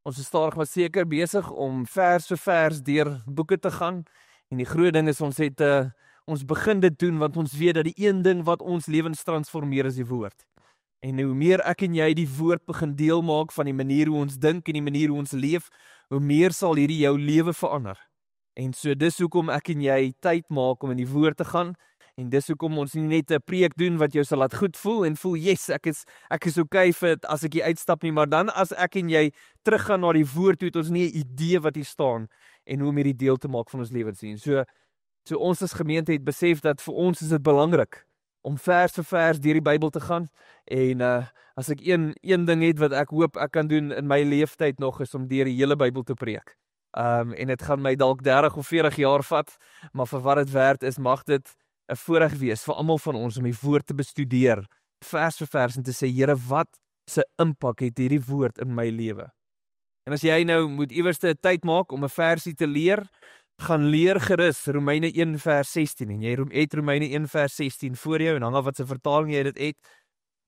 Ons is stadig maar seker besig om vers vir vers deur boeke te gaan. En die groot ding is ons begin dit doen want ons weet dat die een ding wat ons lewens transformeer is die woord. En hoe meer ek en jy die woord begin deel maak van die manier hoe ons dink en die manier hoe ons leef, hoe meer sal hierdie jou lewe verander. En so dis hoekom ek en jy tyd maak om in die woord te gaan. En dis hoekom ons nie net 'n preek doen wat jou sal laat goed voel en voel, yes, ek is okay vir as ek hier uitstap nie, maar dan as ek en jy teruggaan na die woord, het ons nie 'n idee wat hier staan en hoe om hierdie deel te maak van ons lewens sien. So ons as gemeente het besef dat vir ons is dit belangrik om vers vir vers deur die Bybel te gaan. En as ek een ding het wat ek hoop ek kan doen in my leeftyd nog, is om deur die hele Bybel te preek. En dit gaan my dalk 30 of 40 jaar vat, maar vir wat dit werd is, mag dit 'n voorreg wees vir almal van ons om die woord te bestudeer, vers vir vers, en te sê, Here, wat se impak het hierdie woord in my lewe? En as jy nou moet iewers 'n tyd maak om 'n versie te leer, gaan leer gerus Romeine 1 vers 16, en jy het Romeine 1 vers 16 voor jou, en hang af wat se vertaling jy dit het,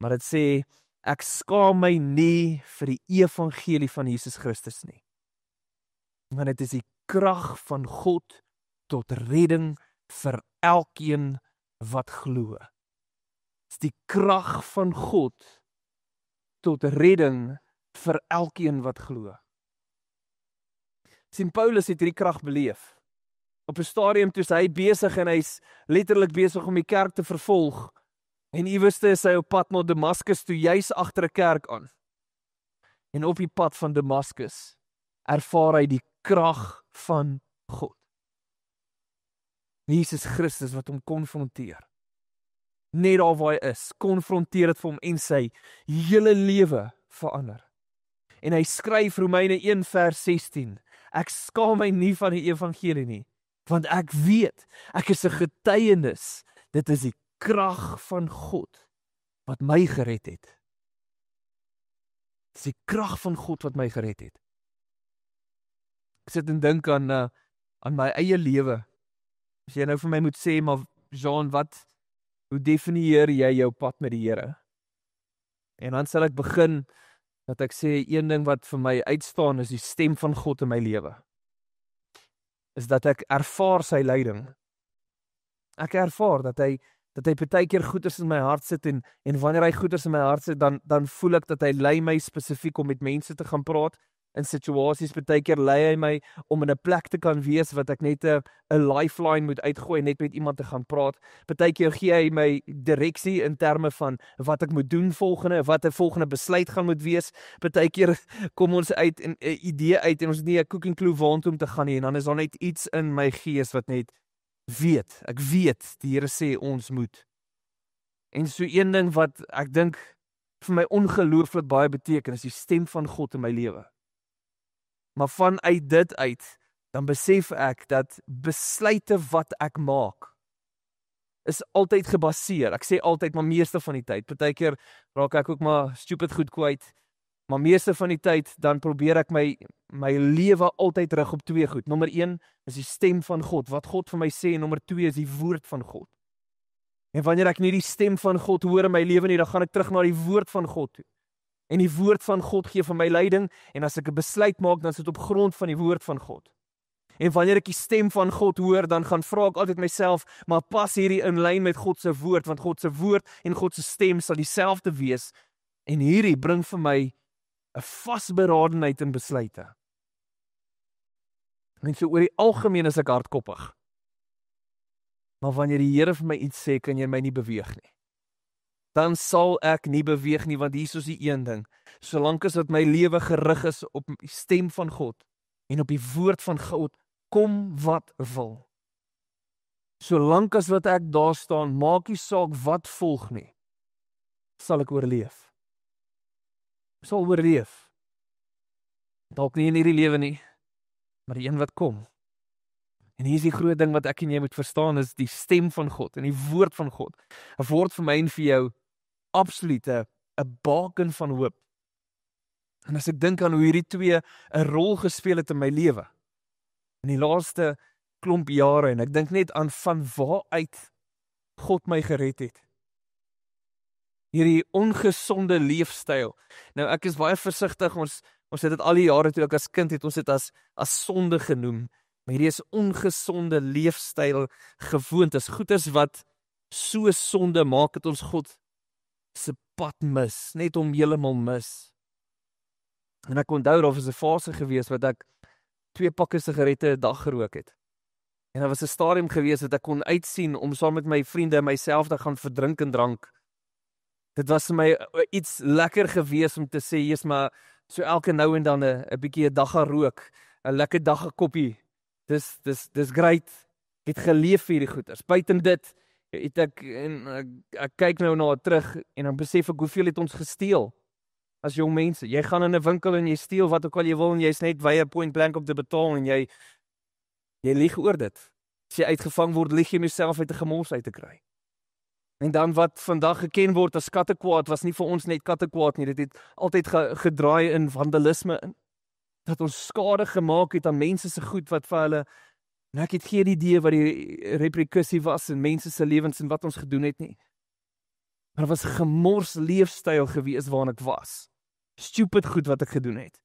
maar dit sê, ek skaam my nie vir die evangelie van Jesus Christus nie, want dit is die krag van God tot redding vir elkeen wat glo. Dit is die krag van God tot redding vir elkeen wat glo. Sien, Paulus het hierdie krag beleef. Op 'n stadium toe hy besig en hy's letterlik besig om die kerk te vervolg. En iewerste is hy op pad na Damaskus toe, juis agter 'n kerk aan. En op die pad van Damaskus ervaar hy die krag van God. Jesus Christus wat hom konfronteer. Net daar waar hy is, konfronteer dit vir hom en sy hele lewe verander. En hy skryf Romeine 1 vers 16, ek skaam my nie van die evangelie nie, want ek weet, ek is 'n getuienis, dit is die krag van God wat my gered het. Dit is die krag van God wat my gered het. Ek sit en dink aan my eie lewe. As jy nou vir my moet sê, maar Jean, hoe definieer jy jou pad met die Here? En dan sal ek begin dat ek sê, een ding wat vir my uitstaan is die stem van God in my lewe. Is dat ek ervaar sy leiding. Ek ervaar dat hy baie keer goeders in my hart sit en wanneer hy goeders in my hart sit, dan voel ek dat hy lei my spesifiek om met mense te gaan praat. In situasies, baie keer lei hy my om in 'n plek te kan wees wat ek net 'n lifeline moet uitgooi en net met iemand te gaan praat. Baie keer gee hy my direksie in terme van wat ek moet doen wat 'n volgende besluit gaan moet wees. Baie keer kom ons uit 'n idee uit en ons het nie 'n cooking clue waantoe om te gaan nie, en dan is daar net iets in my gees wat net weet. Ek weet die Here sê ons moet. En so een ding wat ek dink vir my ongelooflik baie beteken, is die stem van God in my lewe. Maar vanuit dit uit, dan besef ek dat besluite wat ek maak, is altyd gebaseer. Ek sê altyd, maar meeste van die tyd. Baie keer raak ek ook maar stupid goed kwyt. Maar meeste van die tyd, dan probeer ek my lewe altyd rig op 2 goed. Nommer 1 is die stem van God, wat God vir my sê, en nommer 2 is die woord van God. En wanneer ek nie die stem van God hoor in my lewe nie, dan gaan ek terug na die woord van God toe. En die woord van God gee vir my leiding, en as ek 'n besluit maak, dan is dit op grond van die woord van God. En wanneer ek die stem van God hoor, dan gaan vra ek altyd myself, maar pas hierdie in lyn met God se woord, want God se woord en God se stem sal dieselfde wees, en hierdie bring vir my 'n vasberadenheid in besluite. En so oor die algemeen is ek hardkoppig. Maar wanneer die Here vir my iets sê, kan jy my nie beweeg nie. Dan sal ek nie beweeg nie, want hier is die een ding. Solank as dat my lewe gerig is op die stem van God en op die woord van God, kom wat wil. Solank as wat ek daar staan, maak nie saak wat volg nie, sal ek oorleef. Ek sal oorleef. Dalk nie in hierdie lewe nie, maar die een wat kom. En hier is die groot ding wat ek en jy moet verstaan, is die stem van God en die woord van God. 'n Woord vir my en vir jou absoluut 'n baken van hoop. En as ek dink aan hoe hierdie twee 'n rol gespeel het in my lewe, in die laaste klomp jare, en ek dink net aan van waaruit God my gered het. Hierdie ongesonde leefstyl. Nou ek is baie versigtig, ons Ons het dit al die jare toe ek as kind het ons dit as sonde genoem. Maar hierdie is ongesonde leefstyl gewoontes, goeders wat so sonde maak dat ons God se pad mis, net om heeltemal mis. En ek onthou daar was 'n fase gewees wat ek 2 pakke sigarette 'n dag gerook het. En daar was 'n stadium gewees dat ek kon uitsien om saam met my vriende en myself te gaan verdrink en drank. Dit was vir my iets lekker gewees om te sê, jy's maar so elke nou en dan 'n bietjie 'n dag gaan rook, 'n lekker dag 'n koppie. Dis great. Ek het geleef vir hierdie goeders. Buiten dit het ek kyk nou na terug en dan besef ek hoeveel het ons gesteel as jong mense. Jy gaan in 'n winkel en jy steel wat ook al jy wil en jy's net wye point blank om te betaal en jy lieg oor dit. As jy uitgevang word, lieg jy myself uit 'n gemors uit te kry. En dan wat vandag geken word as kattekwaad was nie vir ons net kattekwaad nie. Dit het altyd gedraai in vandalisme in. Dat ons skade gemaak het aan mense se goed wat vir hulle, en ek het geen idee wat die reperkussie was in mense se lewens en wat ons gedoen het nie. Maar dit was gemors leefstyl gewees waarin ek was. Stupid goed wat ek gedoen het.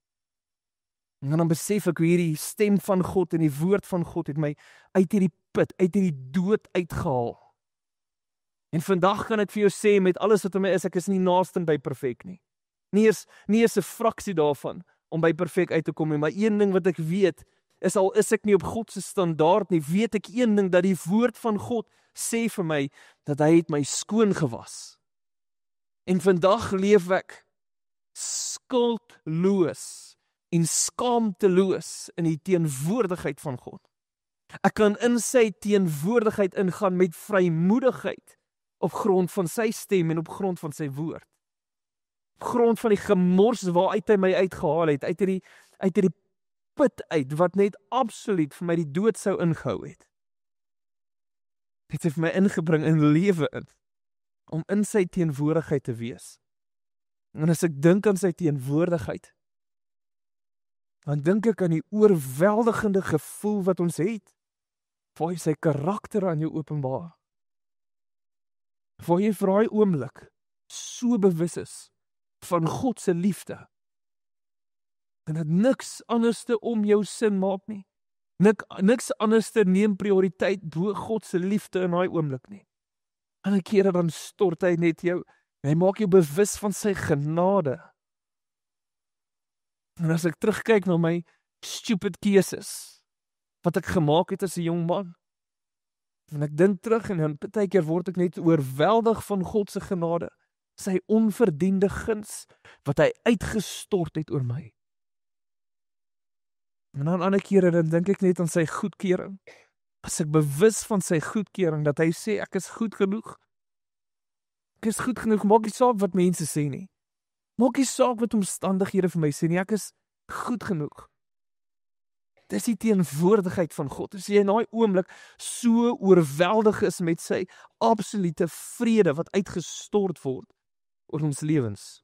En dan besef ek hoe hierdie stem van God en die woord van God het my uit hierdie put, uit hierdie dood uitgehaal. En vandag kan ek vir jou sê met alles wat in my is, ek is nie naaste by perfek nie. Nie eens 'n fraksie daarvan om by perfek uit te kom nie, maar een ding wat ek weet, is al is ek nie op God se standaard nie, weet ek een ding, dat die woord van God sê vir my, dat hy het my skoon gewas. En vandag leef ek skuldloos en skaamteloos in die teenwoordigheid van God. Ek kan in sy teenwoordigheid ingaan met vrymoedigheid, op grond van sy stem en op grond van sy woord. Op grond van die gemors waaruit hy my uitgehaal het, uit hierdie put uit, wat net absoluut vir my die dood sou ingehou het. Dit het my ingebring in lewe in, om in sy teenwoordigheid te wees. En as ek dink aan sy teenwoordigheid, dan dink ek aan die oorweldigende gevoel wat ons het, waar hy sy karakter aan jou openbaar. Waar jy vir daai oomblik so bewus is van God se liefde. En dat niks anderste om jou sin maak nie. Niks anderste neem prioriteit bo God se liefde in daai oomblik nie. En 'n keer dan stort hy net jou, hy maak jou bewus van sy genade. En as ek terugkyk na my stupid keuses wat ek gemaak het as 'n jong man, en ek dink terug en dan baie keer word ek net oorweldig van God se genade, sy onverdiende guns wat hy uitgestort het oor my. En dan ander kere dan dink ek net aan sy goedkeuring. As ek bewus van sy goedkeuring, dat hy sê ek is goed genoeg. Ek is goed genoeg, maak nie saak wat mense sê nie. Maak nie saak wat omstandighede vir my sê nie, ek is goed genoeg. Dis die teenwoordigheid van God. As jy in daai oomblik so oorweldig is met sy absolute vrede wat uitgestort word oor ons lewens.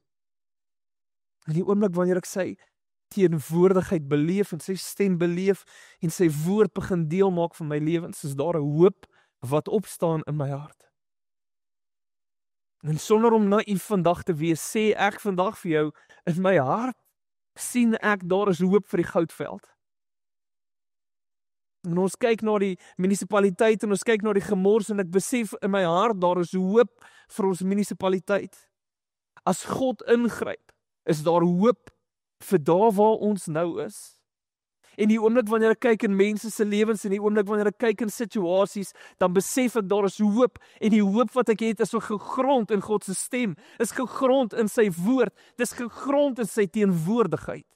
In die oomblik wanneer ek sy teenwoordigheid beleef en sy stem beleef en sy woord begin deel maak van my lewens, is daar 'n hoop wat opstaan in my hart. En sonder om naïef vandag te wees, sê ek vandag vir jou, in my hart sien ek daar is hoop vir die Goudveld. En ons kyk na die munisipaliteit en ons kyk na die gemors en ek besef in my hart daar is hoop vir ons munisipaliteit. As God ingryp, is daar hoop vir daar waar ons nou is. En die oomblik wanneer ek kyk in mense se lewens en die oomblik wanneer ek kyk in situasies, dan besef ek daar is hoop en die hoop wat ek het is gegrond in God se stem, is gegrond in sy woord, dis gegrond in sy teenwoordigheid.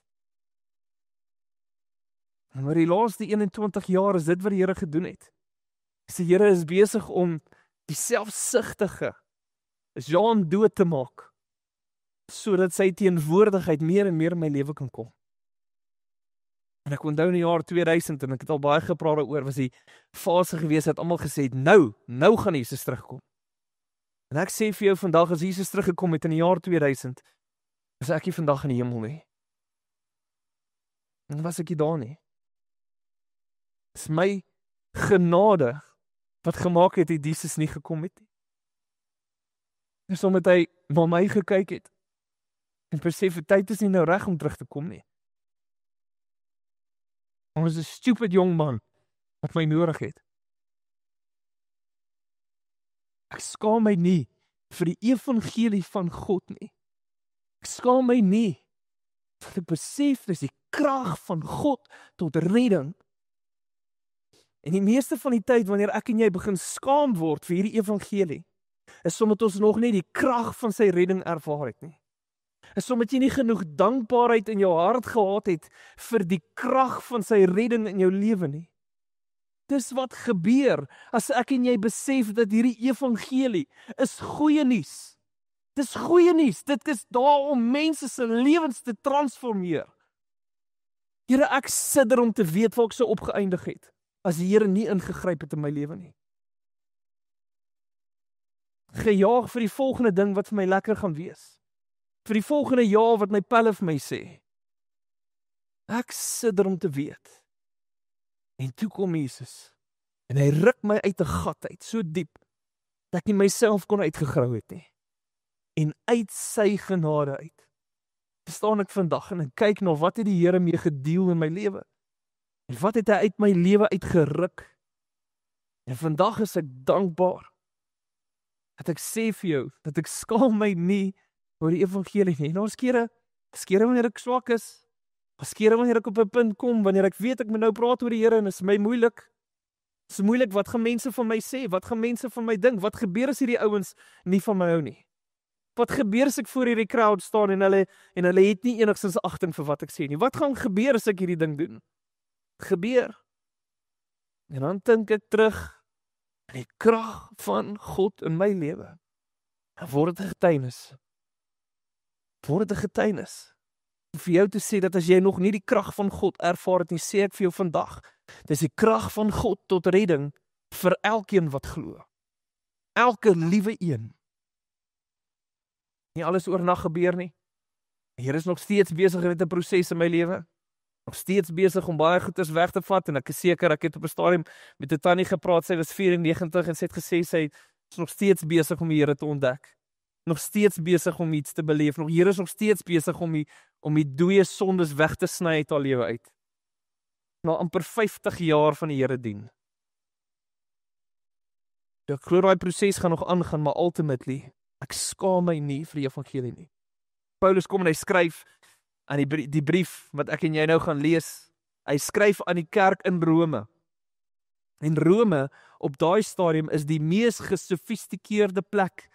En oor die laaste 21 jaar is dit wat die Here gedoen het. Die Here is besig om die selfsugtige Jean dood te maak, sodat sy teenwoordigheid meer en meer in my lewe kan kom. En ek onthou in die jaar 2000, en ek het al baie gepraat daaroor, was die fase gewees dat almal gesê het, nou gaan Jesus terugkom. En ek sê vir jou vandag, as Jesus teruggekom het in die jaar 2000, is ek nie vandag in die hemel nie. En was ek nie daar nie. Dis my genade wat gemaak het dat Jesus nie gekom het nie. Dis omdat hy na my gekyk het en besef, tyd is nie nou reg om terug te kom nie. Ons is 'n stupid jong man wat my nodig het. Ek skaam my nie vir die evangelie van God nie. Ek skaam my nie want ek besef dis die krag van God tot redding. En die meeste van die tyd wanneer ek en jy begin skaam word vir hierdie evangelie, is omdat ons nog nie die krag van sy redding ervaar het nie. Is omdat jy nie genoeg dankbaarheid in jou hart gehad het vir die krag van sy redding in jou lewe nie. Dis wat gebeur as ek en jy besef dat hierdie evangelie is goeie nuus. Dis goeie nuus. Dit is daar om mense se lewens te transformeer. Here, ek sidder om te weet waar ek sou opgeëindig het as die Here nie ingegryp het in my lewe nie. Gejaag vir die volgende ding wat vir my lekker gaan wees. Vir die volgende jaar wat my pelle vir my sê. Ek sidder om te weet. En toe kom Jesus. En hy ruk my uit 'n gat uit, so diep, dat ek nie myself kon uitgegrou het nie. En uit sy genade uit, staan ek vandag en ek kyk na wat het die Here mee gedeel in my lewe. En wat het hy uit my lewe uitgeruk. En vandag is ek dankbaar, dat ek sê vir jou, dat ek skaam my nie oor die evangelie nie. En ons kere wanneer ek swak is, kere wanneer ek op 'n punt kom, wanneer ek weet ek moet nou praat oor die Here en is my moeilik. Dit is moeilik, wat gaan mense van my sê? Wat gaan mense van my dink? Wat gebeur as hierdie ouens nie van my hou nie? Wat gebeur as ek voor hierdie crowd staan en hulle het nie enigstens agting vir wat ek sê nie? Wat gaan gebeur as ek hierdie ding doen? Gebeur. En dan dink ek terug aan die krag van God in my lewe. Dan word dit 'n getuienis. Word dit 'n getuienis. Vir jou te sê dat as jy nog nie die krag van God ervaar het nie, sê ek vir jou vandag, dis die krag van God tot redding vir elkeen wat glo. Elke liewe een. Nie alles oornag gebeur nie. Die Here is nog steeds besig met 'n proses in my lewe. Nog steeds besig om baie goeders weg te vat en ek is seker, ek het op 'n stadium met 'n tannie gepraat, sy was 94 en sy het gesê sy is nog steeds besig om die Here te ontdek. Nog steeds besig om iets te beleef. Nog Here is nog steeds besig om die dooie sondes weg te sny uit haar lewe uit. Na amper 50 jaar van die Here dien. Ek glo daai proses gaan nog aangaan, maar ultimately, ek skaam my nie vir die evangelie nie. Paulus kom en hy skryf aan die brief wat ek en jy nou gaan lees. Hy skryf aan die kerk in Rome. En Rome op daai stadium is die mees gesofistikeerde plek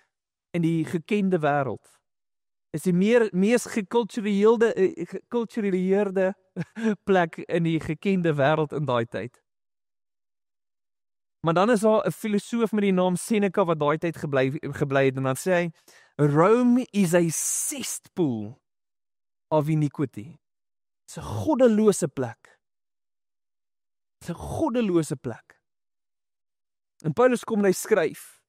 in die gekende wêreld. Is die mees gekultureerde plek in die gekende wêreld in daai tyd. Maar dan is daar 'n filosoof met die naam Seneca wat daai tyd gebly het en dan sê hy, Rome is a cesspool of iniquity. Dis 'n goddelose plek. Dis 'n goddelose plek. En Paulus kom en hy skryf.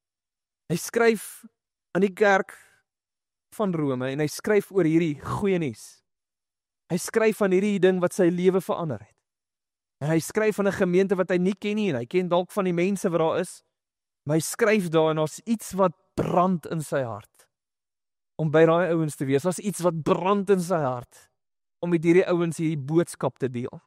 Hy skryf aan die kerk van Rome en hy skryf oor hierdie goeie nuus. Hy skryf van hierdie ding wat sy lewe verander het. En hy skryf van 'n gemeente wat hy nie ken nie en hy ken dalk van die mense wat daar is. Maar hy skryf daar en daar's iets wat brand in sy hart om by daai ouens te wees. Daar's iets wat brand in sy hart om met hierdie ouens hierdie boodskap te deel.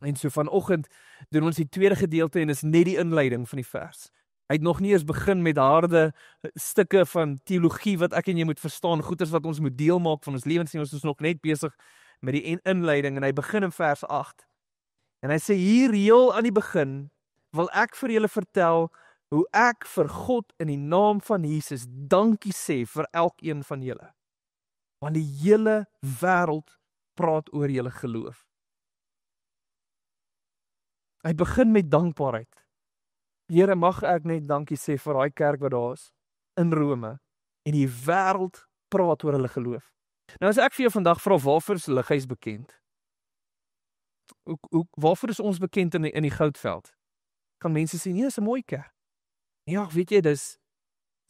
En so vanoggend doen ons die tweede gedeelte en is net die inleiding van die vers. Hy het nog nie eens begin met harde stukke van teologie wat ek en jy moet verstaan, goeders wat ons moet deel maak van ons lewens nie. Ons is nog net besig met die inleiding en hy begin in vers 8. En hy sê hier heel aan die begin wil ek vir julle vertel hoe ek vir God in die naam van Jesus dankie sê vir elkeen van julle. Want die hele wêreld praat oor julle geloof. Hy begin met dankbaarheid. Here, mag ek net dankie sê vir daai kerk wat daar is in Rome en die wêreld praat oor hulle geloof. Nou as ek vir jou vandag vra waarvoor is Lighuis bekend? Waarvoor is ons bekend in die Goudveld? Kan mense sê nee, dis 'n mooi kerk. Ja, weet jy, dis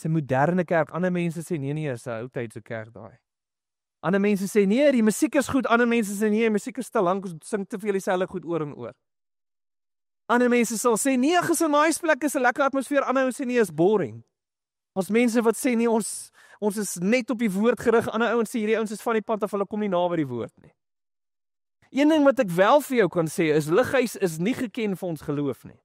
'n moderne kerk. Ander mense sê nee, is 'n ou tydse kerk daai. Ander mense sê nee, die musiek is goed. Ander mense sê nee, die musiek is te lank, ons sing te veel dieselfde goed oor en oor. Ander mense sal sê nee, is 'n nice plek, is 'n lekker atmosfeer. Ander mense sê nee, is boring. Ons mense wat sê nee, ons is net op die woord gerig. Ander ouens sê hierdie ouens is van die pad af, hulle kom nie naby die woord nie. Een ding wat ek wel vir jou kan sê is lighuis is nie geken vir ons geloof nie.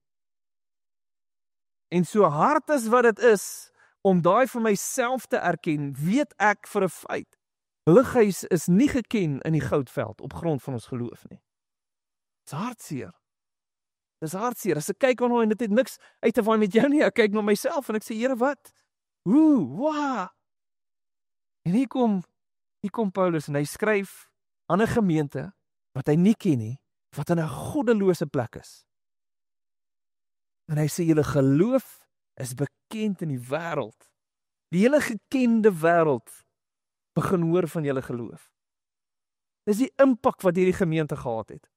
En so hard as wat dit is om daai vir myself te erken, weet ek vir 'n feit. Lighuis is nie geken in die goudveld op grond van ons geloof nie. Dis hartseer. Dis hartseer. As ek kyk aan hom en dit het niks uit te waai met jou nie, ek kyk na myself en ek sê, Here, wat? Wow. En hier kom Paulus en hy skryf aan 'n gemeente wat hy nie ken nie, wat in 'n goddelose plek is. En hy sê, julle geloof is bekend in die wêreld. Die hele gekende wêreld begin hoor van julle geloof. Dis die impak wat hierdie gemeente gehad het.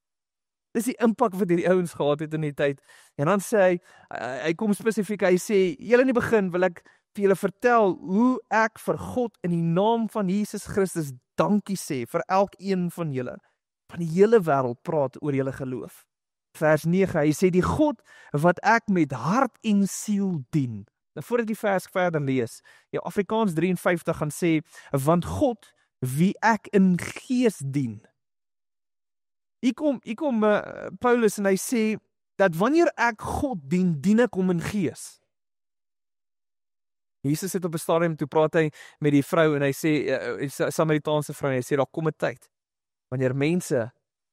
Dis die impak wat hierdie ouens gehad het in die tyd. En dan sê hy kom spesifiek, hy sê, julle in die begin wil ek vir julle vertel hoe ek vir God in die naam van Jesus Christus dankie sê vir elkeen van julle. Van die hele wêreld praat oor julle geloof. Vers 9, hy sê, die God wat ek met hart en siel dien. Nou voordat ek die vers verder lees, Afrikaans 53 gaan sê, want God wie ek in gees dien. Hier kom Paulus en hy sê, dat wanneer ek God dien, dien ek hom in gees. Jesus het op 'n stadium, toe praat hy met die vrou en hy sê, Samaritaanse vrou, en hy sê, daar kom 'n tyd, wanneer mense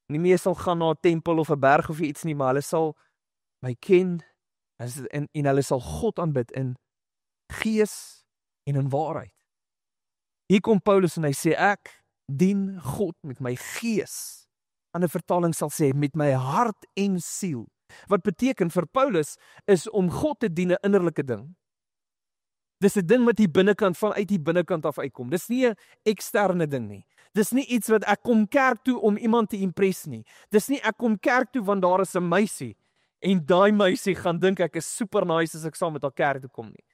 nie meer sal gaan na 'n tempel of 'n berg of iets nie, maar hulle sal my ken, en hulle sal God aanbid in gees en in waarheid. Hier kom Paulus en hy sê, ek dien God met my gees. Ander vertaling sal sê, met my hart en siel. Wat beteken vir Paulus, is om God te dien 'n innerlike ding. Dis 'n ding wat hier binnekant, vanuit die binnekant af uitkom. Dis nie 'n eksterne ding nie. Dis nie iets wat ek kom kerk toe om iemand te impress nie. Dis nie ek kom kerk toe want daar is 'n meisie, en daai meisie gaan dink ek is super nice as ek saam met haar kerk toe kom nie.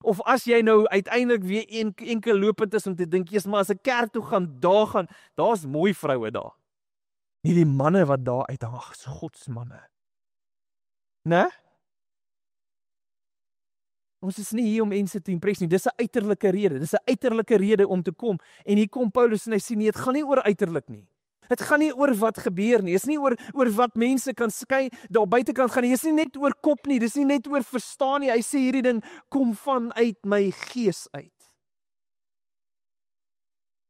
Of as jy nou uiteindelik weer enkel lopend is om te dink, jy's maar as ek kerk toe gaan, daar's mooi vroue daar. Nie die manne wat daar uithang, is godsmanne. Né? Ons is nie hier om mense te impress nie, dis 'n uiterlike rede, dis 'n uiterlike rede om te kom, en hier kom Paulus en hy sê, nee, het gaan nie oor uiterlik nie. Het gaan nie oor wat gebeur nie, is nie oor wat mense kan skei, daar buitekant gaan nie, is nie net oor kop nie, dis nie net oor verstaan nie, hy sê hierdie ding kom vanuit my gees uit.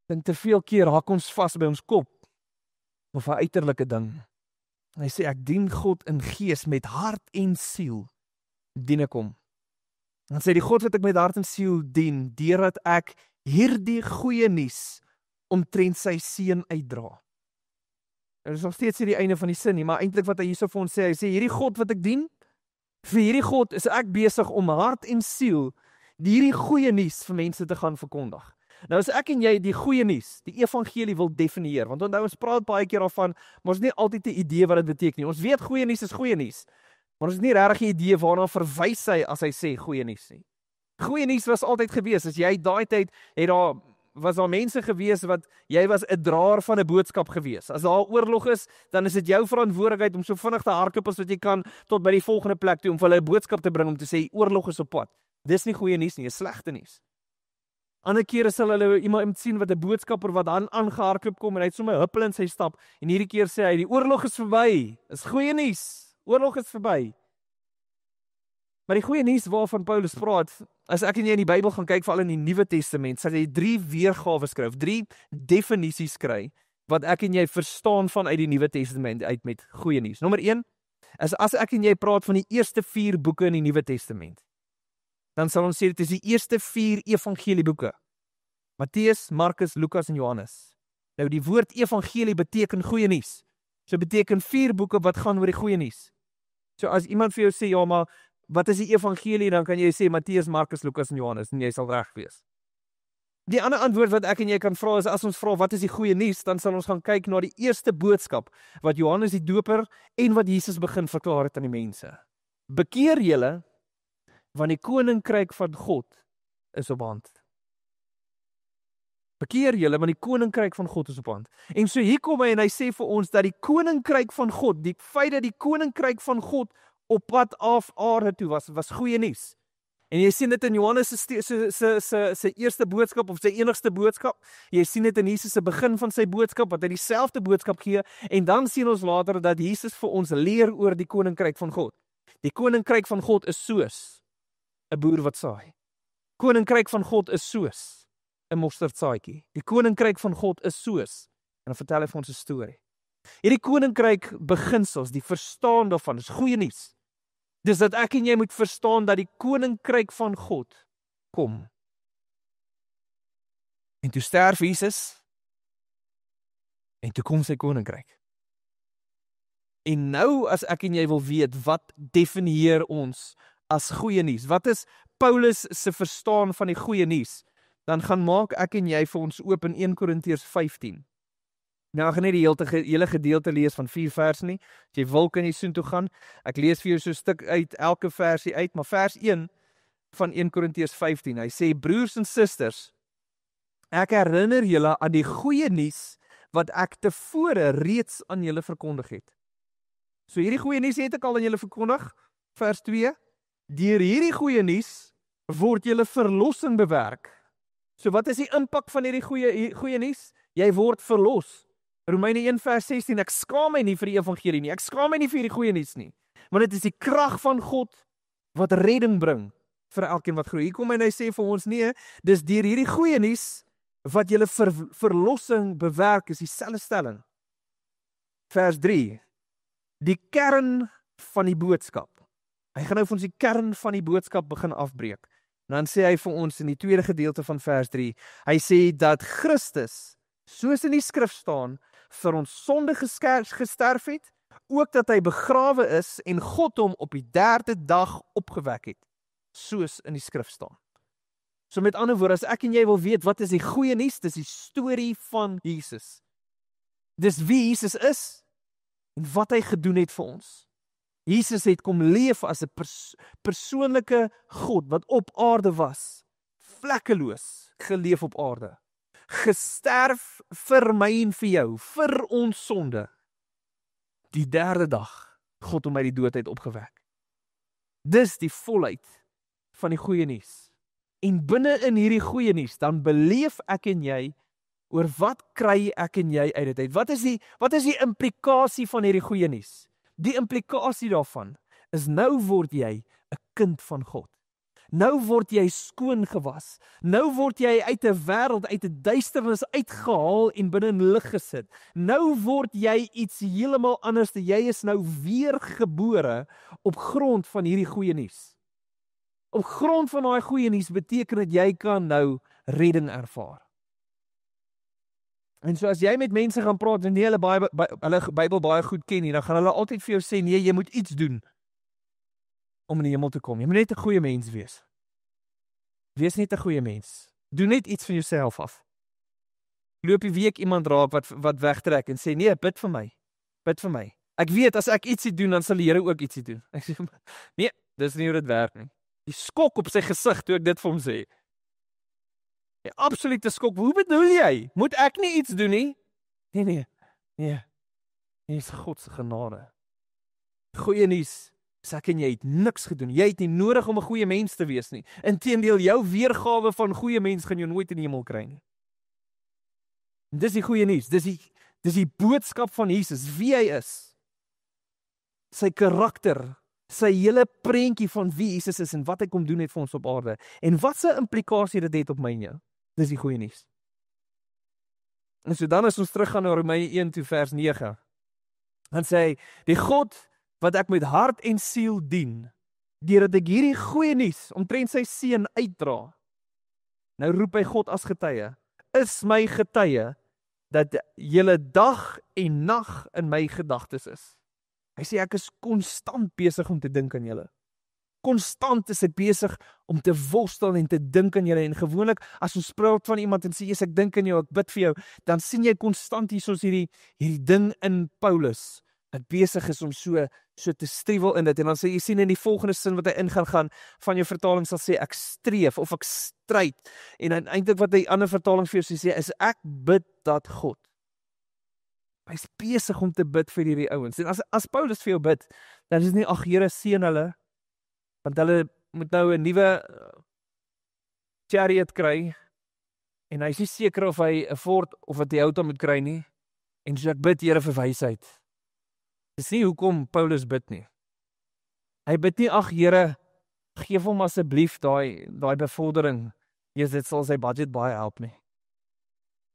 Dink te veel keer haak ons vas by ons kop, of 'n uiterlike ding. Hy sê, ek dien God in gees, met hart en siel, dien ek hom. Dan sê die God wat ek met hart en siel dien, deurdat ek hierdie goeie nuus omtrent sy seun uitdra. Dit is nog steeds nie die einde van die sin nie, maar eintlik wat hy hierso vir ons sê, hy sê, hierdie God wat ek dien, vir hierdie God is ek besig om hart en siel hierdie goeie nuus vir mense te gaan verkondig. Nou as ek en jy die goeie nuus, die evangelie wil definieer, want onthou ons praat baie keer daarvan, maar ons het nie altyd 'n idee wat dit beteken nie. Ons weet goeie nuus is goeie nuus, maar ons het nie regtig 'n idee waarna verwys hy as hy sê goeie nuus nie. Goeie nuus was altyd gewees, as jy daai tyd was daar mense gewees wat jy was 'n draer van 'n boodskap gewees. As daar oorlog is, dan is dit jou verantwoordelikheid om so vinnig te hardloop as wat jy kan tot by die volgende plek toe om vir hulle 'n boodskap te bring om te sê oorlog is op pad. Dis nie goeie nuus nie, dis slegte nuus. Ander kere sal hulle iemand sien wat 'n boodskapper wat dan aangehardloop kom en hy het sommer huppel in sy stap en hierdie keer sê hy die oorlog is verby. Dis goeie nuus. Oorlog is verby. Maar die goeie nuus waarvan Paulus praat, as ek en jy in die Bybel gaan kyk, veral in die Nuwe Testament, sal jy 3 weergawe skryf, 3 definisies kry wat ek en jy verstaan vanuit die Nuwe Testament uit met goeie nuus. Nommer 1 is as ek en jy praat van die eerste 4 boeke in die Nuwe Testament, dan sal ons sê dit is die eerste 4 evangelieboeke. Matteus, Markus, Lukas en Johannes. Nou die woord evangelie beteken goeie nuus. So beteken 4 boeke wat gaan oor die goeie nuus. So as iemand vir jou sê, ja maar wat is die evangelie, dan kan jy sê Matteus, Markus, Lukas en Johannes en jy sal reg wees. Die ander antwoord wat ek en jy kan vra is, as ons vra wat is die goeie nuus, dan sal ons gaan kyk na die eerste boodskap wat Johannes die Doper en wat Jesus begin verklaar het aan die mense. Bekeer julle, want die koninkryk van God is op hand. Bekeer julle, want die koninkryk van God is op hand. En so hier kom hy en hy sê vir ons dat die koninkryk van God, die feit dat die koninkryk van God op pad af aarde toe was goeie nuus. En jy sien dit in Johannes se eerste boodskap, of sy enigste boodskap. Jy sien dit in Jesus se begin van sy boodskap, wat hy dieselfde boodskap gee, en dan sien ons later dat Jesus vir ons leer oor die koninkryk van God. Die koninkryk van God is soos 'n boer wat saai. Koninkryk van God is soos 'n mosterdsaadjie. Die koninkryk van God is soos, en dan vertel hy vir ons 'n storie. Hierdie koninkryk beginsels, die verstaan daarvan, is goeie nuus. Dis dat ek en jy moet verstaan dat die koninkryk van God kom. En toe sterf Jesus, en toe kom sy koninkryk. En nou as ek en jy wil weet, wat definieer ons as goeie nuus? Wat is Paulus se verstaan van die goeie nuus? Dan gaan maak ek en jy vir ons oop in 1 Korintiërs 15. Nou, ek gaan nie die hele gedeelte lees van 4 verse nie. As jy wil, kan jy soontoe gaan. Ek lees vir jou so 'n stuk uit, elke versie uit, maar vers 1 van 1 Korintiërs 15, hy sê, broers en susters, ek herinner julle aan die goeie nuus wat ek tevore reeds aan julle verkondig het. So hierdie goeie nuus het ek al aan julle verkondig, vers 2, deur hierdie goeie nuus word julle verlossing bewerk. So wat is die impak van hierdie goeie nuus? Jy word verlos. Romeine 1 vers 16, ek skaam my nie vir die evangelie nie, ek skaam my nie vir die goeie nuus nie, want dit is die krag van God wat redding bring vir elkeen wat glo. Hier kom en hy sê vir ons, nee, dis deur hierdie goeie nuus wat julle verlossing bewerk, is dieselfde stelling. Vers 3, die kern van die boodskap. Hy gaan nou vir ons die kern van die boodskap begin afbreek. En dan sê hy vir ons in die tweede gedeelte van vers 3, hy sê dat Christus, soos in die skrif staan, vir ons sonde gesterf het, ook dat hy begrawe is en God hom op die 3de dag opgewek het, soos in die skrif staan. So met ander woorde, as ek en jy wil weet, wat is die goeie nuus? Dis die storie van Jesus. Dis wie Jesus is, en wat hy gedoen het vir ons. Jesus het kom leef as 'n persoonlike God, wat op aarde was, vlekkeloos geleef op aarde, gesterf vir my en vir jou, vir ons sonde. Die 3de dag, God hom uit die dood uit opgewek. Dis die volheid van die goeie nuus. En binne in hierdie goeie nuus, dan beleef ek en jy, oor wat kry ek en jy uit dit uit? Wat is die implikasie van hierdie goeie nuus? Die implikasie daarvan is, nou word jy 'n kind van God. Nou word jy skoon gewas. Nou word jy uit 'n wêreld, uit 'n duisternis uitgehaal en binne in lig gesit. Nou word jy iets heeltemal anders. Jy is nou weergebore op grond van hierdie goeie nuus. Op grond van daai goeie nuus beteken dit jy kan nou redding ervaar. En so as jy met mense gaan praat en nie hulle Bybel baie goed ken nie, dan gaan hulle altyd vir jou sê, nee, jy moet iets doen om in die hemel te kom. Jy moet net 'n goeie mens wees. Wees net 'n goeie mens. Doe net iets van jouself af. Loop die week iemand raak wat wegtrek en sê, nee, bid vir my. Bid vir my. Ek weet, as ek ietsie doen, dan sal die Here ook ietsie doen. Ek sê, nee, dis nie hoe dit werk nie. Die skok op sy gesig toe ek dit vir hom sê. Die absolute skok. Hoe bedoel jy? Moet ek nie iets doen nie? Nee. Nee is God se genade. Goeie nuus. Ek en jy het niks gedoen. Jy het nie nodig om 'n goeie mens te wees nie. Inteendeel, jou weergawe van goeie mens gaan jou nooit in die hemel kry nie. En dis die goeie nuus. Dis die boodskap van Jesus, wie hy is. Sy karakter, sy hele prentjie van wie Jesus is en wat hy kom doen het vir ons op aarde. En wat se implikasie dit het op my en jou. Dis die goeie nuus. En so dan as ons teruggaan na Romeine 1 toe vers 9. Dan sê hy, die God wat ek met hart en siel dien, deurdat ek hierdie goeie nuus omtrent sy seun uitdra. Nou roep hy God as getuie, is my getuie dat julle dag en nag in my gedagtes is. Hy sê ek is konstant besig om te dink aan julle. Konstant is ek besig om te worstel en te dink aan julle. En gewoonlik as ons praat van iemand en sê yes, ek dink aan jou, ek bid vir jou, dan sien jy konstant hier soos hierdie ding in Paulus, wat besig is om so te striewel in dit. En dan sê jy sien in die volgende sin wat hy gaan van jou vertaling sal sê ek streef of ek stryd. En dan eintlik wat hy ander vertaling vir jou sê is ek bid dat God. Hy is besig om te bid vir hierdie ouens. En as Paulus vir jou bid, dan is dit nie ag Here seën hulle, want hulle moet nou 'n nuwe chariot kry en hy is nie seker of hy 'n Ford of 'n Toyota moet kry nie. En so ek bid Here vir wysheid. Dis nie hoekom Paulus bid nie. Hy bid nie, ag Here, geef hom asseblief daai bevordering. Jesus, dit sal sy budget baie help nie.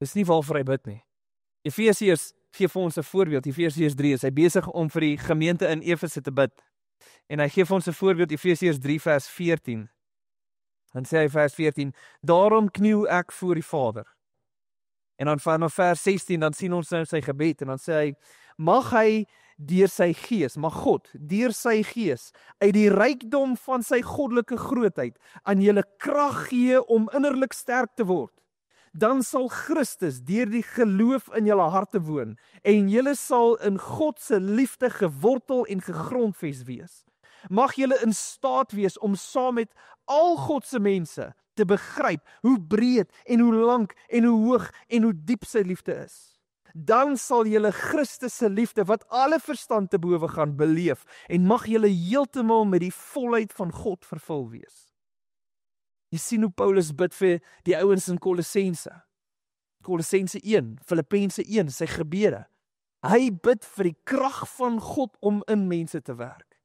Dis nie waarvoor hy bid nie. Efesiërs gee vir ons 'n voorbeeld. Efesiërs 3 is hy besig om vir die gemeente in Efese te bid. En hy gee vir ons 'n voorbeeld, Efesiërs 3 vers 14. Dan sê hy vers 14, daarom kniel ek voor die Vader. En dan vanaf vers 16, dan sien ons nou sy gebed, en dan sê hy, mag hy deur sy gees, mag God deur sy gees, uit die rykdom van sy goddelike grootheid, aan julle krag gee om innerlik sterk te word. Dan sal Christus deur die geloof in julle harte woon, en julle sal in God se liefde gewortel en gegrondves wees. Mag julle in staat wees om saam met al God se mense te begryp hoe breed en hoe lank en hoe hoog en hoe diep sy liefde is. Dan sal julle Christus se liefde wat alle verstand te bowe gaan beleef en mag julle heeltemal met die volheid van God vervul wees. Jy sien hoe Paulus bid vir die ouens in Kolossense. Kolossense 1, Filippense 1, sy gebede. Hy bid vir die krag van God om in mense te werk.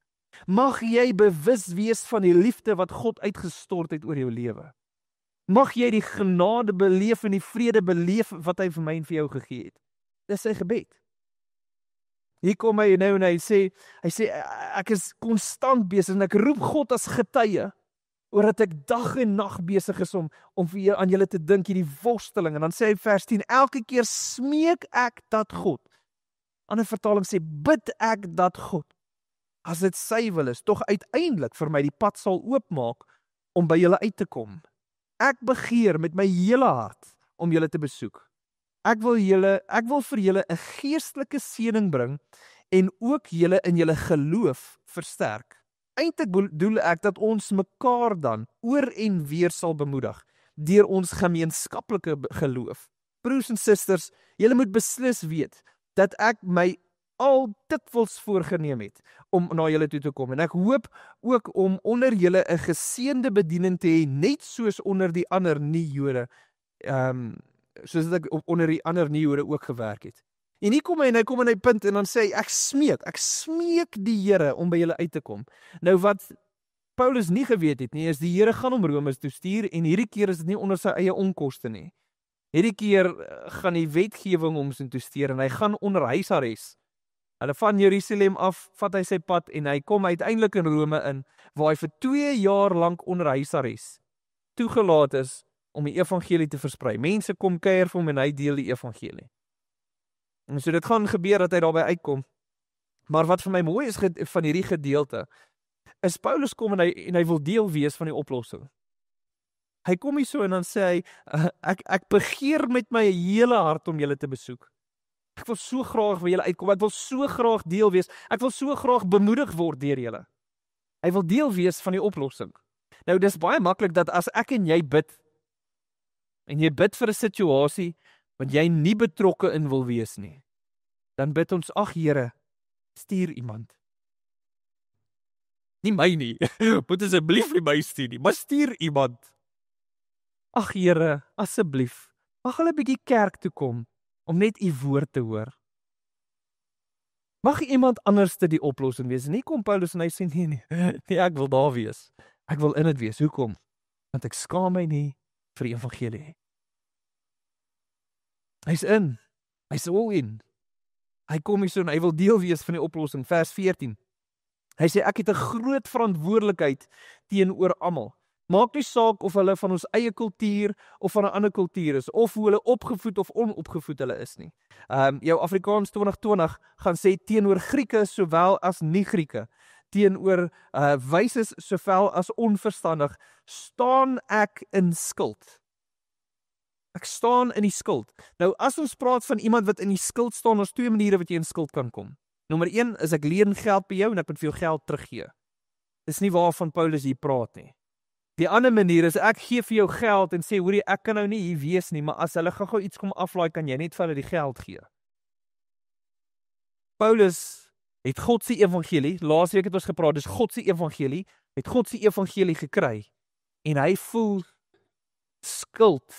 Mag jy bewus wees van die liefde wat God uitgestort het oor jou lewe. Mag jy die genade beleef en die vrede beleef wat hy vir my en vir jou gegee het. Dis sy gebed. Hier kom hy nou en hy sê ek is konstant besig en ek roep God as getuie oor dat ek dag en nag besig is om vir aan julle te dink hierdie worsteling. En dan sê hy vers 10, elke keer smeek ek dat God. Ander vertaling sê bid ek dat God, as dit sy wil is, tog uiteindelik vir my die pad sal oopmaak om by julle uit te kom. Ek begeer met my hele hart om julle te besoek. Ek wil vir julle 'n geestelike seëning bring en ook julle in julle geloof versterk. Eintlik bedoel ek dat ons mekaar dan oor en weer sal bemoedig deur ons gemeenskaplike geloof. Broers en susters, julle moet beslis weet dat ek my al dikwels voorgenem het om na julle toe te kom. En ek hoop ook om onder julle 'n geseënde bediening te hê, net soos onder die ander nie-Jode, soos ek onder die ander nie-Jode ook gewerk het. En hier kom hy punt en dan sê hy, ek smeek die Here om by julle uit te kom. Nou wat Paulus nie geweet het nie, is die Here gaan hom Rome toe stuur en hierdie keer is dit nie onder sy eie onkoste nie. Hierdie keer gaan die wetgewing hom toe stuur en hy gaan onder huisarrest. Hulle van Jerusalem af, vat hy sy pad en hy kom uiteindelik in Rome in, waar hy vir 2 jaar lank onder huisarrest toegelaat is om die evangelie te versprei. Mense kom kuier vir hom en hy deel die evangelie. En so dit gaan gebeur dat hy daarby uitkom. Maar wat vir my mooi is van hierdie gedeelte, is Paulus kom en hy wil deel wees van die oplossing. Hy kom hier so en dan sê hy, ek begeer met my hele hart om julle te besoek. Ek wil so graag by julle uitkom, ek wil so graag deel wees, ek wil so graag bemoedig word deur julle. Hy wil deel wees van die oplossing. Nou dis baie maklik dat as ek en jy bid, en jy bid vir 'n situasie wat jy nie betrokke in wil wees nie, dan bid ons, ag Here, stuur iemand. Nie my nie, moet asseblief nie my stuur nie, maar stuur iemand. Ag Here, asseblief, mag hulle 'n bietjie kerk toe kom, om net u woord te hoor. Mag iemand anders die oplossing wees. Nie kom Paulus en hy sê nee, ek wil daar wees. Ek wil in dit wees. Hoekom? Want ek skaam my nie vir die evangelie. Hy's in. Hy's all in. Hy kom hier so en hy wil deel wees van die oplossing. Vers 14. Hy sê ek het 'n groot verantwoordelikheid teenoor almal. Maak nie saak of hulle van ons eie kultuur of van 'n ander kultuur is, of hoe hulle opgevoed of onopgevoed hulle is nie. Jou Afrikaans 2020 gaan sê teenoor Grieke sowel as nie-Grieke, teenoor wyses sowel as onverstandig, staan ek in skuld. Ek staan in die skuld. Nou as ons praat van iemand wat in die skuld staan, ons 2 maniere wat jy in skuld kan kom. Nommer 1 is ek leen geld by jou en ek moet vir jou geld teruggee. Dis nie waarvan Paulus hier praat nie. Die ander manier is ek gee vir jou geld en sê hoorie ek kan nou nie hier wees nie, maar as hulle gou iets kom aflaai kan jy net vir hulle die geld gee. Paulus het God se evangelie, laasweek het ons gepraat, dis God se evangelie, het God se evangelie gekry en hy voel skuld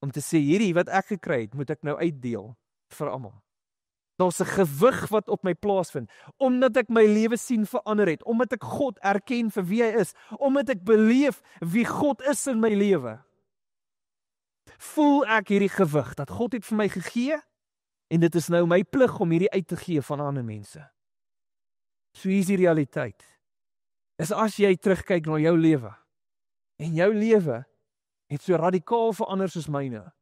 om te sê hierdie wat ek gekry het, moet ek nou uitdeel vir almal. Daar's 'n gewig wat op my plaasvind, omdat ek my lewe sien verander het, omdat ek God erken vir wie hy is, omdat ek beleef wie God is in my lewe. Voel ek hierdie gewig, dat God het vir my gegee, en dit is nou my plig om hierdie uit te gee van ander mense. So is die realiteit. Is as jy terugkyk na jou lewe, en jou lewe het so radikaal verander soos myne,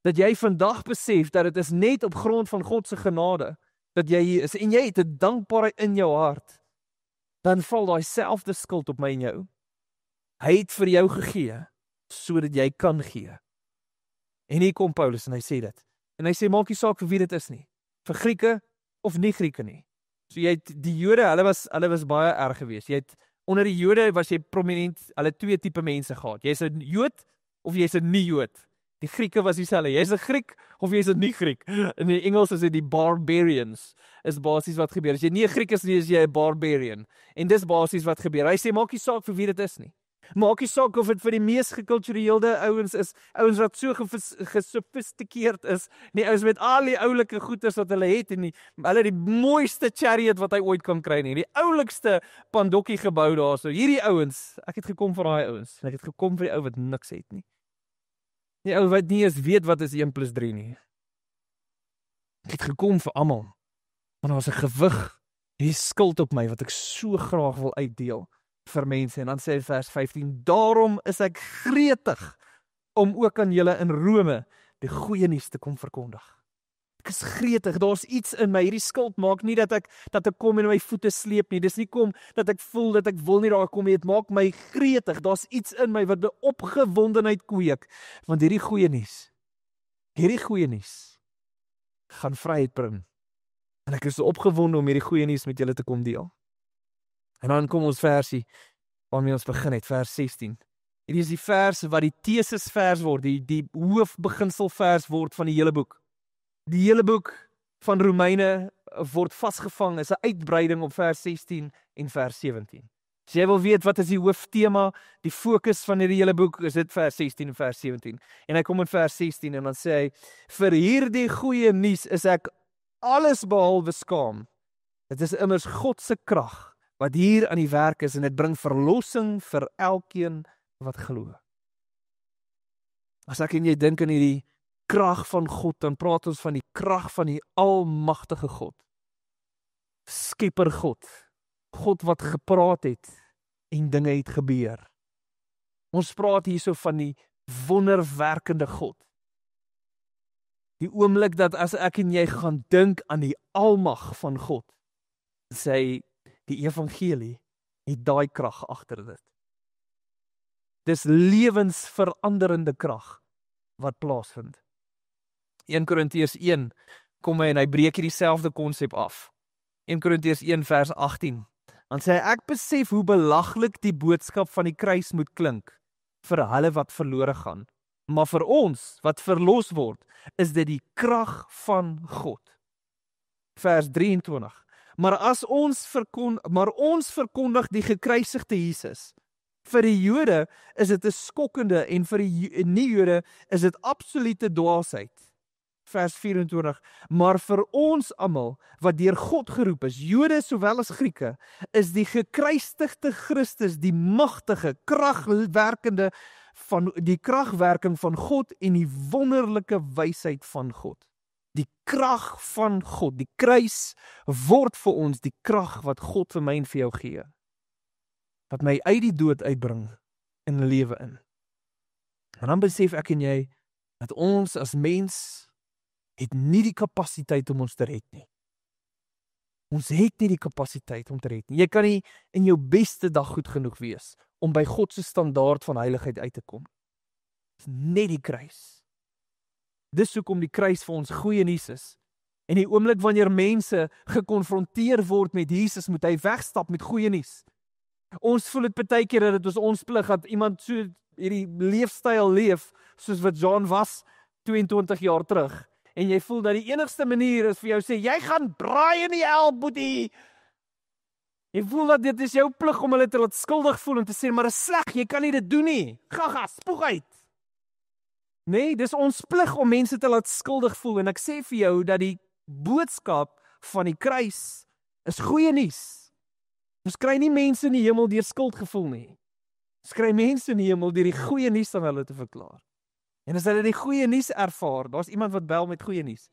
dat jy vandag besef dat dit is net op grond van God se genade dat jy hier is en jy het 'n dankbaarheid in jou hart, dan val daai selfde skuld op my en jou. Hy het vir jou gegee sodat jy kan gee. En hier kom Paulus en hy sê dit. En hy sê maak nie saak vir wie dit is nie, vir Grieke of nie Grieke nie. So jy het die Jode, hulle was baie erg geweest. Jy het onder die Jode was jy prominent, hulle twee tipe mense gehad. Jy's 'n Jood of jy's 'n nie-Jood. Die Grieke was dieselfde. Jy's 'n Griek of jy's 'n nie-Griek. In die Engels is dit die barbarians. Is basies wat gebeur. As jy nie 'n Griek is nie, is jy 'n barbarian. En dis basies wat gebeur. Hy sê maak nie saak vir wie dit is nie. Maak nie saak of dit vir die mees gekultureerde ouens is, ouens wat so gesofistikeerd is, nie ouens met al die oulike goeders wat hulle het en hulle die mooiste chariot wat hy ooit kan kry nie. Die oulikste pandokkie gebou daarso. Hierdie ouens, ek het gekom vir daai ouens. En ek het gekom vir die ou wat niks het nie. Die ou wat nie eens weet wat is 1 + 3 nie. Ek het gekom vir almal. Want daar was 'n gewig, hierdie skuld op my wat ek so graag wil uitdeel vir mense. En dan sê hy vers 15, daarom is ek gretig om ook aan julle in Rome die goeie nuus te kom verkondig. Ek is gretig, daar's iets in my, hierdie skuld maak nie dat ek kom en my voete sleep nie, dis nie kom dat ek voel dat ek wil nie daar kom nie, dit maak my gretig, daar's iets in my wat 'n opgewondenheid kweek, want hierdie goeie nuus gaan vryheid bring, en ek is opgewonde om hierdie goeie nuus met julle te kom deel. En dan kom ons versie, waarmee ons begin het, vers 16. Hierdie is die vers wat die tesisvers word, die hoofbeginselvers word van die hele boek. Die hele boek van Romeine word vasgevang, is 'n uitbreiding op vers 16 en vers 17. As jy wil weet wat is die hooftema, die fokus van hierdie hele boek, is dit vers 16 en vers 17. En hy kom in vers 16 en dan sê hy, vir hierdie goeie nuus is ek alles behalwe skaam. Dit is immers God se krag wat hier aan die werk is en dit bring verlossing vir elkeen wat glo. As ek en jy dink aan hierdie krag van God, dan praat ons van die krag van die almagtige God. Skepper God. God wat gepraat het en dinge het gebeur. Ons praat hierso van die wonderwerkende God. Die oomblik dat as ek en jy gaan dink aan die almag van God, sê die evangelie het daai krag agter dit. Dis lewensveranderende krag wat plaasvind. 1 Korintiërs 1 kom hy en hy breek hierdie selfde konsep af. 1 Korintiërs 1 vers 18. Dan sê hy, ek besef hoe belaglik die boodskap van die kruis moet klink vir hulle wat verlore gaan. Maar vir ons wat verlos word, is dit die krag van God. Vers 23. Maar ons verkondig die gekruisigde Jesus. Vir die Jode is dit 'n skokkende en vir die nie-Jode is dit absolute dwaasheid. Vers 24, maar vir ons almal wat deur God geroep is, Jode sowel as Grieke, is die gekruisigde Christus die magtige, kragwerking van God en die wonderlike wysheid van God. Die krag van God, die kruis word vir ons die krag wat God vir my en vir jou gee. Wat my uit die dood uitbring in 'n lewe in. En dan besef ek en jy dat ons as mens het nie die kapasiteit om ons te red nie. Ons het nie die kapasiteit om te red nie. Jy kan nie in jou beste dag goed genoeg wees om by God se standaard van heiligheid uit te kom. Dit is net die kruis. Dis hoekom die kruis vir ons goeie nuus is. En die oomblik wanneer mense gekonfronteer word met Jesus, moet hy wegstap met goeie nuus. Ons voel dit baie keer dat dit ons plig dat iemand so hierdie leefstyl leef soos wat John was 22 jaar terug. En jy voel dat die enigste manier is vir jou sê, jy gaan braai in die hel, boetie. Jy voel dat dit is jou plig om hulle te laat skuldig voel en te sê, maar dit is sleg, jy kan nie dit doen nie. Gaga, spoeg uit. Nee, dis ons plig om mense te laat skuldig voel en ek sê vir jou dat die boodskap van die kruis is goeie nuus. Ons kry nie mense in die hemel deur skuldgevoel nie. Ons kry mense in die hemel deur die goeie nuus aan hulle te verklaar. En as hulle die goeie nuus ervaar, daar's iemand wat bel met goeie nuus.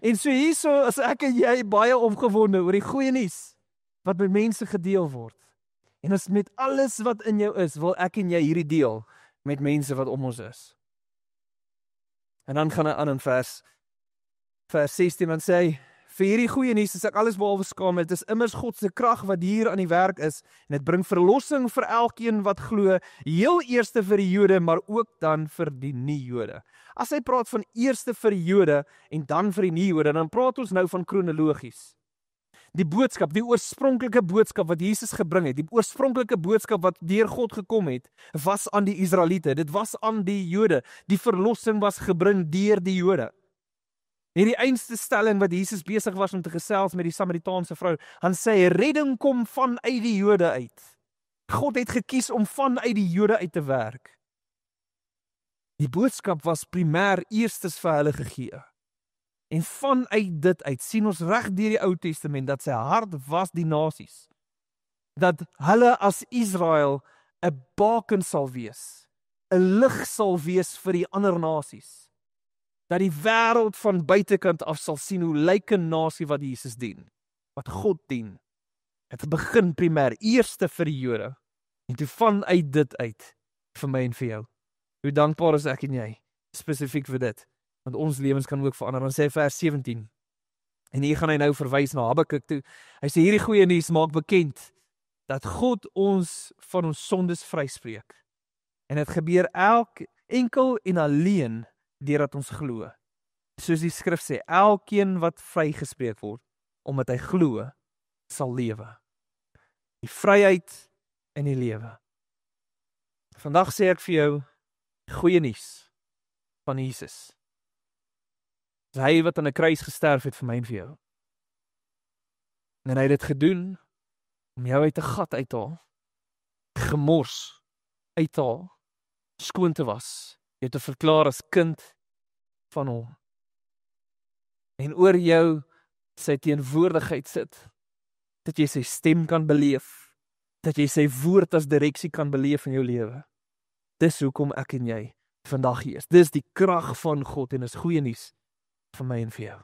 En so hierso is ek en jy baie opgewonde oor die goeie nuus wat met mense gedeel word. En as met alles wat in jou is, wil ek en jy hierdie deel met mense wat om ons is. En dan gaan hy aan in vers 16 en sê, vir hierdie goeie nuus is ek alles behalwe skaam, dit is immers God se krag wat hier aan die werk is, en dit bring verlossing vir elkeen wat glo, heel eerste vir die Jode, maar ook dan vir die nie-Jode. As hy praat van eerste vir die Jode en dan vir die nie-Jode, dan praat ons nou van kronologies. Die boodskap, die oorspronklike boodskap wat Jesus gebring het, die oorspronklike boodskap wat deur God gekom het, was aan die Israeliete, dit was aan die Jode, die verlossing was gebring deur die Jode. Hierdie einste stelling wat Jesus besig was om te gesels met die Samaritaanse vrou, han sê, redding kom vanuit die Jode uit. God het gekies om vanuit die Jode uit te werk. Die boodskap was primêr eerstes vir hulle gegee. En vanuit dit uit sien ons reg deur die Ou Testament dat sy hart was die nasies. Dat hulle as Israel 'n baken sal wees, 'n lig sal wees vir die ander nasies. Dat die wêreld van buitekant af sal sien hoe lyk 'n nasie wat Jesus dien, wat God dien. Het begin primêr eerste vir die Jode en toe vanuit dit uit vir my en vir jou. Hoe dankbaar is ek en jy spesifiek vir dit, want ons lewens kan ook verander. Dan sê vers 17. En hier gaan hy nou verwys na Habakuk toe. Hy sê hierdie goeie nuus maak bekend dat God ons van ons sondes vryspreek. En dit gebeur enkel en alleen deurdat ons glo. Soos die skrif sê, elkeen wat vrygespreek word, omdat hy glo, sal lewe. Die vryheid en die lewe. Vandag sê ek vir jou, goeie nuus van Jesus. Dis hy wat aan 'n kruis gesterf het vir my en vir jou. En hy het dit gedoen om jou uit 'n gat uit te haal, gemors uit te haal, skoon te was, jou te verklaar as kind van hom. En oor jou sy teenwoordigheid sit, dat jy sy stem kan beleef, dat jy sy woord as direksie kan beleef in jou lewe. Dis hoekom ek en jy vandag hier is. Dis die krag van God en is goeie nuus vir my en vir jou.